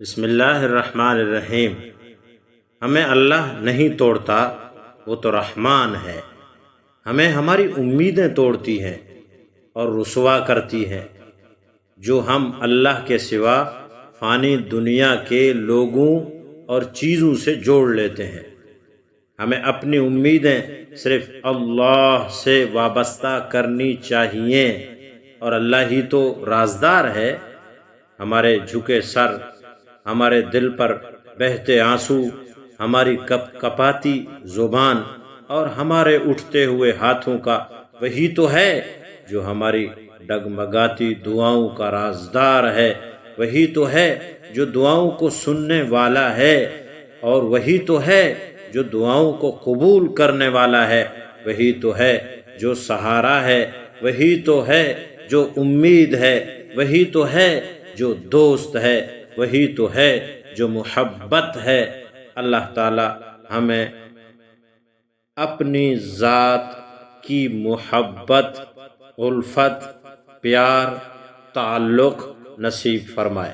بسم اللہ الرحمن الرحیم۔ ہمیں اللہ نہیں توڑتا، وہ تو رحمان ہے۔ ہمیں ہماری امیدیں توڑتی ہیں اور رسوا کرتی ہیں جو ہم اللہ کے سوا فانی دنیا کے لوگوں اور چیزوں سے جوڑ لیتے ہیں۔ ہمیں اپنی امیدیں صرف اللہ سے وابستہ کرنی چاہیے، اور اللہ ہی تو رازدار ہے۔ ہمارے جھکے سر، ہمارے دل پر بہتے آنسو، ہماری کپاتی زبان اور ہمارے اٹھتے ہوئے ہاتھوں کا وہی تو ہے جو ہماری ڈگمگاتی دعاؤں کا رازدار ہے۔ وہی تو ہے جو دعاؤں کو سننے والا ہے، اور وہی تو ہے جو دعاؤں کو قبول کرنے والا ہے۔ وہی تو ہے جو سہارا ہے، وہی تو ہے جو امید ہے، وہی تو ہے جو دوست ہے، وہی تو ہے جو محبت ہے۔ اللہ تعالی ہمیں اپنی ذات کی محبت، الفت، پیار، تعلق نصیب فرمائے۔